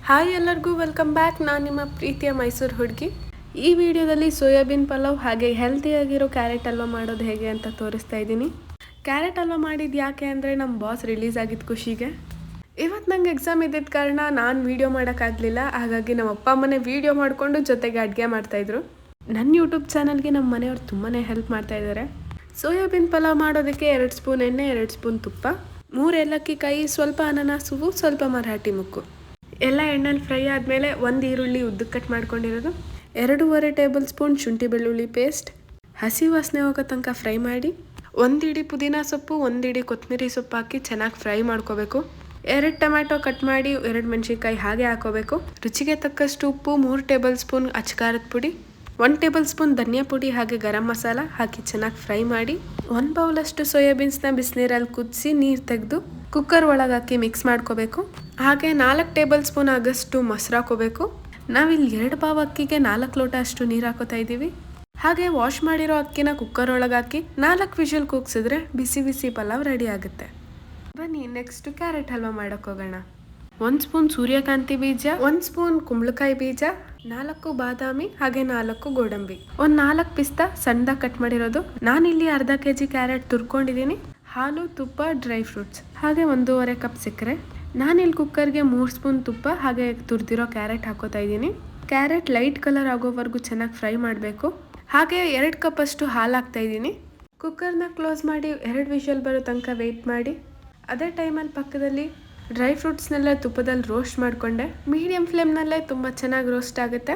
Hi ಎಲ್ಲರಿಗೂ welcome back. ನಾನು ನಿಮ್ಮ ಪ್ರೀತಿಯ ಮೈಸೂರು ಹುಡುಗಿ. ಈ ವಿಡಿಯೋದಲ್ಲಿ ಸೋಯಾಬೀನ್ ಪಲಾವ್ ಹಾಗೆ ಹೆಲ್ತಿಯಾಗಿರೋ ಕ್ಯಾರೆಟ್ ಹಲ್ವಾ ಮಾಡೋದು ಹೇಗೆ ಅಂತ ತೋರಿಸ್ತಾ ಇದ್ದೀನಿ. ಕ್ಯಾರೆಟ್ ಹಲ್ವಾ ಮಾಡಿದ್ದು ಯಾಕೆ ಅಂದರೆ ನಮ್ಮ ಬಾಸ್ ರಿಲೀಸ್ ಆಗಿದ್ದು ಖುಷಿಗೆ. ಇವತ್ತು ನಂಗೆ ಎಕ್ಸಾಮ್ ಇದ್ದಿದ್ದ ಕಾರಣ ನಾನು ವೀಡಿಯೋ ಮಾಡೋಕ್ಕಾಗಲಿಲ್ಲ. ಹಾಗಾಗಿ ನಮ್ಮ ಅಪ್ಪ ಅಮ್ಮನೇ ವೀಡಿಯೋ ಮಾಡಿಕೊಂಡು ಜೊತೆಗೆ ಅಡುಗೆ ಮಾಡ್ತಾಯಿದ್ರು. ನನ್ನ ಯೂಟ್ಯೂಬ್ ಚಾನಲ್ಗೆ ನಮ್ಮ ಮನೆಯವ್ರು ತುಂಬಾ ಹೆಲ್ಪ್ ಮಾಡ್ತಾಯಿದ್ದಾರೆ. ಸೋಯಾಬೀನ್ ಪಲಾವ್ ಮಾಡೋದಕ್ಕೆ 2 ಸ್ಪೂನ್ ಎಣ್ಣೆ, 2 ಸ್ಪೂನ್ ತುಪ್ಪ, 3 ಏಲಕ್ಕಿಕಾಯಿ, ಸ್ವಲ್ಪ ಅನಾನಸ್ ಹೂವು, ಸ್ವಲ್ಪ ಮರಾಠಿ ಮುಕ್ಕು ಎಲ್ಲ ಎಣ್ಣೆಲಿ ಫ್ರೈ ಆದಮೇಲೆ 1 ಈರುಳ್ಳಿ ಉದ್ದಕ್ಕೆ ಕಟ್ ಮಾಡ್ಕೊಂಡಿರೋದು, 2.5 ಟೇಬಲ್ ಸ್ಪೂನ್ ಶುಂಠಿ ಬೆಳ್ಳುಳ್ಳಿ ಪೇಸ್ಟ್, ಹಸಿ ವಾಸನೆ ಹೋಗೋ ತನಕ ಫ್ರೈ ಮಾಡಿ, 1 ಇಡಿ ಪುದೀನ ಸೊಪ್ಪು, 1 ಇಡಿ ಕೊತ್ತಂಬರಿ ಸೊಪ್ಪು ಹಾಕಿ ಚೆನ್ನಾಗಿ ಫ್ರೈ ಮಾಡ್ಕೋಬೇಕು. 2 ಟೊಮ್ಯಾಟೊ ಕಟ್ ಮಾಡಿ, 2 ಮೆಣಸಿನ್ಕಾಯಿ ಹಾಗೆ ಹಾಕೋಬೇಕು. ರುಚಿಗೆ ತಕ್ಕಷ್ಟು ಉಪ್ಪು, 3 ಟೇಬಲ್ ಸ್ಪೂನ್ ಅಚ್ಕಾರದ ಪುಡಿ, 1 ಟೇಬಲ್ ಸ್ಪೂನ್ ಧನಿಯಾ ಪುಡಿ ಹಾಗೆ ಗರಂ ಮಸಾಲ ಹಾಕಿ ಚೆನ್ನಾಗಿ ಫ್ರೈ ಮಾಡಿ, 1 ಬೌಲಷ್ಟು ಸೋಯಾಬೀನ್ಸ್ನ ಬಿಸಿನೀರಲ್ಲಿ ಕುದಿಸಿ ನೀರು ತೆಗೆದು ಕುಕ್ಕರ್ ಒಳಗೆ ಹಾಕಿ ಮಿಕ್ಸ್ ಮಾಡ್ಕೋಬೇಕು. ಹಾಗೆ 4 ಟೇಬಲ್ ಸ್ಪೂನ್ ಆಗಷ್ಟು ಮೊಸರು ಹಾಕೋಬೇಕು. ನಾವಿಲ್ಲಿ 2 ಪಾವ್ ಅಕ್ಕಿಗೆ 4 ಲೋಟ ಅಷ್ಟು ನೀರು ಹಾಕೋತಾ ಇದ್ದೀವಿ. ಹಾಗೆ ವಾಶ್ ಮಾಡಿರೋ ಅಕ್ಕಿನ ಕುಕ್ಕರ್ ಒಳಗೆ ಹಾಕಿ 4 ವಿಷಲ್ ಕೂಗ್ಸಿದ್ರೆ ಬಿಸಿ ಬಿಸಿ ಪಲಾವ್ ರೆಡಿ ಆಗುತ್ತೆ. ಬನ್ನಿ ನೆಕ್ಸ್ಟ್ ಕ್ಯಾರೆಟ್ ಹಲ್ವಾ ಮಾಡೋಕೆ ಹೋಗೋಣ. 1 ಸ್ಪೂನ್ ಸೂರ್ಯಕಾಂತಿ ಬೀಜ, 1 ಸ್ಪೂನ್ ಕುಂಬಳಕಾಯಿ ಬೀಜ, 4 ಬಾದಾಮಿ ಹಾಗೆ 4 ಗೋಡಂಬಿ, 4 ಪಿಸ್ತಾ ಸಣ್ಣದಾಗಿ ಕಟ್ ಮಾಡಿರೋದು. ನಾನಿಲ್ಲಿ ಅರ್ಧ kg ಕ್ಯಾರೆಟ್ ತುರ್ಕೊಂಡಿದ್ದೀನಿ. ಹಾಲು, ತುಪ್ಪ, ಡ್ರೈ ಫ್ರೂಟ್ಸ್ ಹಾಗೆ 1.5 ಕಪ್ ಸಕ್ಕರೆ. ನಾನಿಲ್ಲಿ ಕುಕ್ಕರ್ಗೆ 3 ಸ್ಪೂನ್ ತುಪ್ಪ ಹಾಗೆ ತುರಿದಿರೋ ಕ್ಯಾರೆಟ್ ಹಾಕೋತಾ ಇದ್ದೀನಿ. ಕ್ಯಾರೆಟ್ ಲೈಟ್ ಕಲರ್ ಆಗೋವರೆಗೂ ಚೆನ್ನಾಗಿ ಫ್ರೈ ಮಾಡಬೇಕು. ಹಾಗೆ 2 ಕಪ್ ಅಷ್ಟು ಹಾಲು ಹಾಕ್ತಾ ಇದ್ದೀನಿ. ಕುಕ್ಕರ್ನ ಕ್ಲೋಸ್ ಮಾಡಿ 2 ವಿಷಲ್ ಬರೋ ತನಕ ವೆಯ್ಟ್ ಮಾಡಿ. ಅದೇ ಟೈಮಲ್ಲಿ ಪಕ್ಕದಲ್ಲಿ ಡ್ರೈ ಫ್ರೂಟ್ಸ್ನೆಲ್ಲ ತುಪ್ಪದಲ್ಲಿ ರೋಸ್ಟ್ ಮಾಡಿಕೊಂಡೆ. ಮೀಡಿಯಮ್ ಫ್ಲೇಮ್ನಲ್ಲೇ ತುಂಬ ಚೆನ್ನಾಗಿ ರೋಸ್ಟ್ ಆಗುತ್ತೆ.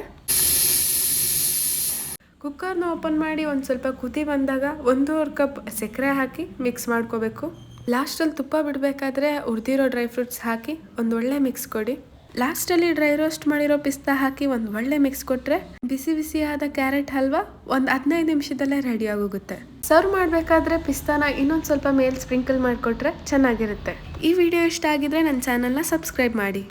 ಕುಕ್ಕರ್ನ ಓಪನ್ ಮಾಡಿ ಒಂದು ಸ್ವಲ್ಪ ಕುದಿ ಬಂದಾಗ 1.5 ಕಪ್ ಸಕ್ಕರೆ ಹಾಕಿ ಮಿಕ್ಸ್ ಮಾಡ್ಕೋಬೇಕು. ಲಾಸ್ಟಲ್ಲಿ ತುಪ್ಪ ಬಿಡಬೇಕಾದ್ರೆ ಹುರಿದಿರೋ ಡ್ರೈ ಫ್ರೂಟ್ಸ್ ಹಾಕಿ ಒಂದು ಒಳ್ಳೆ ಮಿಕ್ಸ್ ಕೊಡಿ. ಲಾಸ್ಟಲ್ಲಿ ಡ್ರೈ ರೋಸ್ಟ್ ಮಾಡಿರೋ ಪಿಸ್ತಾ ಹಾಕಿ ಒಂದು ಒಳ್ಳೆ ಮಿಕ್ಸ್ ಕೊಟ್ಟರೆ ಬಿಸಿ ಬಿಸಿಯಾದ ಕ್ಯಾರೆಟ್ ಹಲ್ವಾ ಒಂದು 15 ನಿಮಿಷದಲ್ಲೇ ರೆಡಿ ಆಗೋಗುತ್ತೆ. ಸರ್ವ್ ಮಾಡಬೇಕಾದ್ರೆ ಪಿಸ್ತಾನ ಇನ್ನೊಂದು ಸ್ವಲ್ಪ ಮೇಲೆ ಸ್ಪ್ರಿಂಕಲ್ ಮಾಡಿಕೊಟ್ರೆ ಚೆನ್ನಾಗಿರುತ್ತೆ. ಈ ವಿಡಿಯೋ ಇಷ್ಟ ಆಗಿದ್ರೆ ನನ್ನ ಚಾನಲ್ನ ಸಬ್ಸ್ಕ್ರೈಬ್ ಮಾಡಿ.